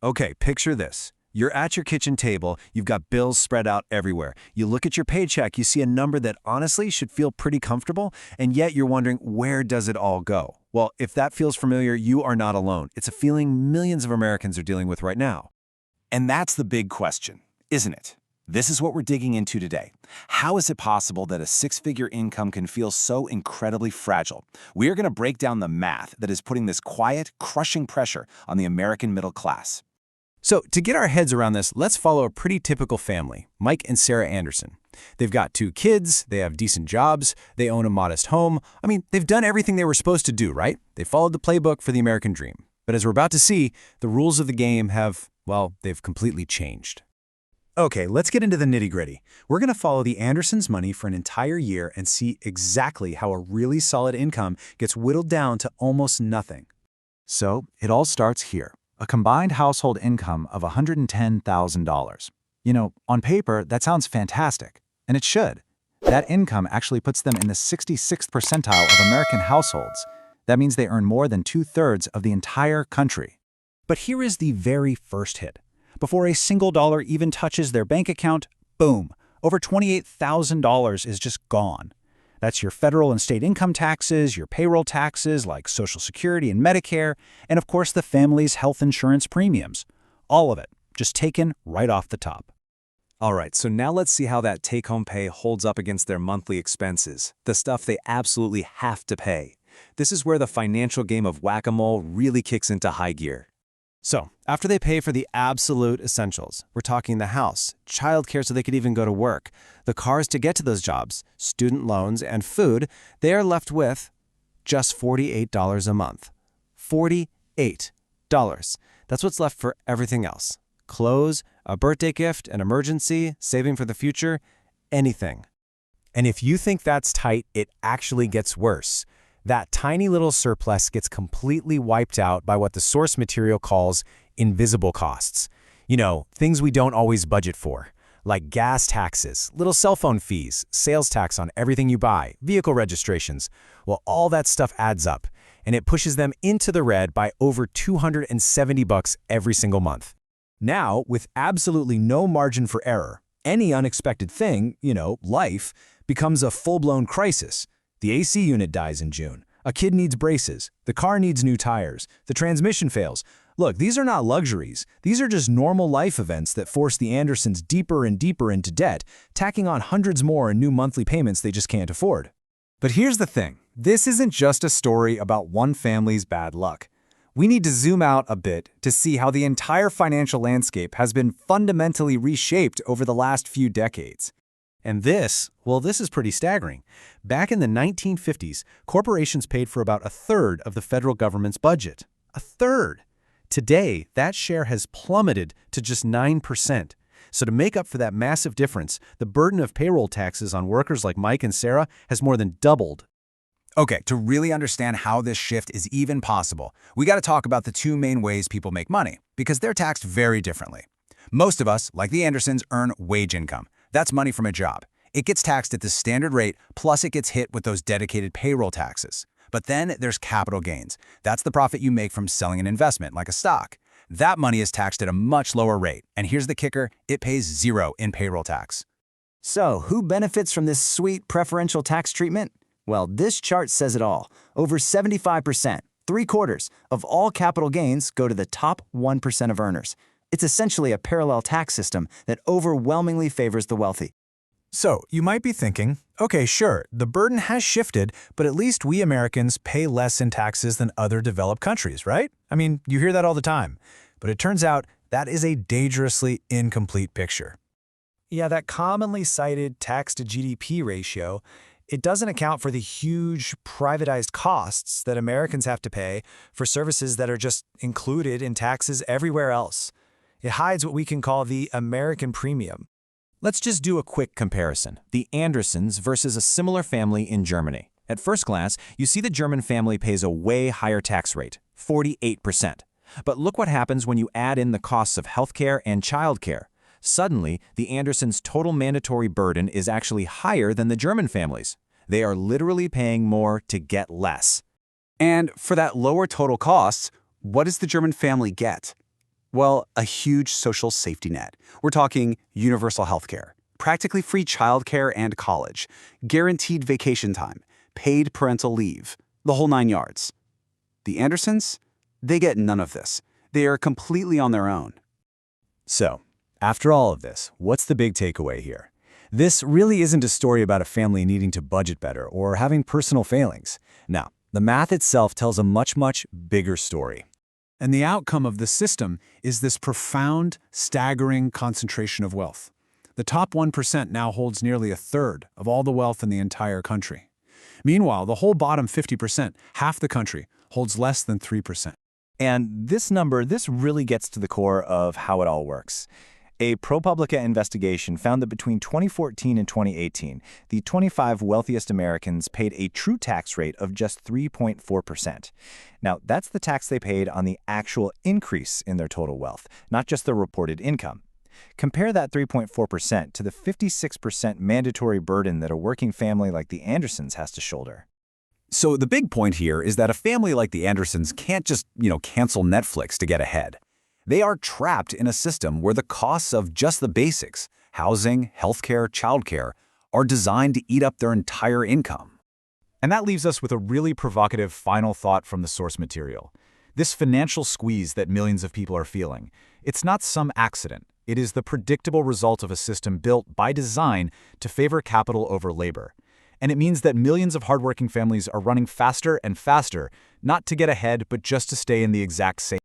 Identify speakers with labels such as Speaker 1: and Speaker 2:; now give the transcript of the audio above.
Speaker 1: Okay, picture this. You're at your kitchen table, you've got bills spread out everywhere. You look at your paycheck, you see a number that honestly should feel pretty comfortable, and yet you're wondering, where does it all go? Well, if that feels familiar, you are not alone. It's a feeling millions of Americans are dealing with right now.
Speaker 2: And that's the big question, isn't it? This is what we're digging into today. How is it possible that a six-figure income can feel so incredibly fragile? We are going to break down the math that is putting this quiet, crushing pressure on the American middle class.
Speaker 1: So, to get our heads around this, let's follow a pretty typical family, Mike and Sarah Anderson. They've got 2 kids, they have decent jobs, they own a modest home. I mean, they've done everything they were supposed to do, right? They followed the playbook for the American dream. But as we're about to see, the rules of the game have, well, they've completely changed.
Speaker 3: Okay, let's get into the nitty-gritty. We're going to follow the Andersons' money for an entire year and see exactly how a really solid income gets whittled down to almost nothing.
Speaker 4: So, it all starts here. A combined household income of $110,000. You know, on paper, that sounds fantastic. And it should. That income actually puts them in the 66th percentile of American households. That means they earn more than 2/3 of the entire country.
Speaker 3: But here is the very first hit. Before a single dollar even touches their bank account, boom, over $28,000 is just gone. That's your federal and state income taxes, your payroll taxes like Social Security and Medicare, and of course the family's health insurance premiums. All of it, just taken right off the top.
Speaker 5: All right, so now let's see how that take-home pay holds up against their monthly expenses, the stuff they absolutely have to pay. This is where the financial game of whack-a-mole really kicks into high gear.
Speaker 1: So, after they pay for the absolute essentials, we're talking the house, childcare so they could even go to work, the cars to get to those jobs, student loans, and food, they are left with just $48 a month. $48. That's what's left for everything else. Clothes, a birthday gift, an emergency, saving for the future, anything. And if you think that's tight, it actually gets worse. That tiny little surplus gets completely wiped out by what the source material calls invisible costs. You know, things we don't always budget for, like gas taxes, little cell phone fees, sales tax on everything you buy, vehicle registrations. Well, all that stuff adds up, and it pushes them into the red by over $270 every single month. Now, with absolutely no margin for error, any unexpected thing, life, becomes a full-blown crisis. The AC unit dies in June. A kid needs braces. The car needs new tires. The transmission fails. Look, these are not luxuries. These are just normal life events that force the Andersons deeper and deeper into debt, tacking on hundreds more in new monthly payments they just can't afford.
Speaker 3: But here's the thing. This isn't just a story about one family's bad luck. We need to zoom out a bit to see how the entire financial landscape has been fundamentally reshaped over the last few decades.
Speaker 1: And this is pretty staggering. Back in the 1950s, corporations paid for about 1/3 of the federal government's budget. 1/3. Today, that share has plummeted to just 9%. So to make up for that massive difference, the burden of payroll taxes on workers like Mike and Sarah has more than doubled.
Speaker 2: Okay, to really understand how this shift is even possible, we got to talk about the 2 main ways people make money, because they're taxed very differently. Most of us, like the Andersons, earn wage income. That's money from a job. It gets taxed at the standard rate, plus it gets hit with those dedicated payroll taxes. But then there's capital gains. That's the profit you make from selling an investment, like a stock. That money is taxed at a much lower rate. And here's the kicker, it pays 0 in payroll tax.
Speaker 6: So, who benefits from this sweet preferential tax treatment? Well, this chart says it all. Over 75%, 3/4 of all capital gains go to the top 1% of earners. It's essentially a parallel tax system that overwhelmingly favors the wealthy.
Speaker 3: So, you might be thinking, okay, sure, the burden has shifted, but at least we Americans pay less in taxes than other developed countries, right? I mean, you hear that all the time. But it turns out that is a dangerously incomplete picture.
Speaker 7: Yeah, that commonly cited tax-to-GDP ratio, it doesn't account for the huge privatized costs that Americans have to pay for services that are just included in taxes everywhere else. It hides what we can call the American premium.
Speaker 1: Let's just do a quick comparison. The Andersons versus a similar family in Germany. At first glance, you see the German family pays a way higher tax rate, 48%. But look what happens when you add in the costs of healthcare and childcare. Suddenly, the Andersons' total mandatory burden is actually higher than the German families. They are literally paying more to get less.
Speaker 8: And for that lower total costs, what does the German family get?
Speaker 2: Well, a huge social safety net. We're talking universal healthcare, practically free childcare and college, guaranteed vacation time, paid parental leave, the whole 9 yards. The Andersons? They get none of this. They are completely on their own.
Speaker 5: So, after all of this, what's the big takeaway here? This really isn't a story about a family needing to budget better or having personal failings. Now, the math itself tells a much, much bigger story.
Speaker 3: And the outcome of the system is this profound, staggering concentration of wealth. The top 1% now holds nearly a third of all the wealth in the entire country. Meanwhile, the whole bottom 50%, half the country, holds less than 3%.
Speaker 4: And this really gets to the core of how it all works. A ProPublica investigation found that between 2014 and 2018, the 25 wealthiest Americans paid a true tax rate of just 3.4%. Now, that's the tax they paid on the actual increase in their total wealth, not just their reported income. Compare that 3.4% to the 56% mandatory burden that a working family like the Andersons has to shoulder.
Speaker 2: So the big point here is that a family like the Andersons can't just, cancel Netflix to get ahead. They are trapped in a system where the costs of just the basics, housing, healthcare, childcare, are designed to eat up their entire income.
Speaker 3: And that leaves us with a really provocative final thought from the source material. This financial squeeze that millions of people are feeling, it's not some accident. It is the predictable result of a system built by design to favor capital over labor. And it means that millions of hardworking families are running faster and faster, not to get ahead, but just to stay in the exact same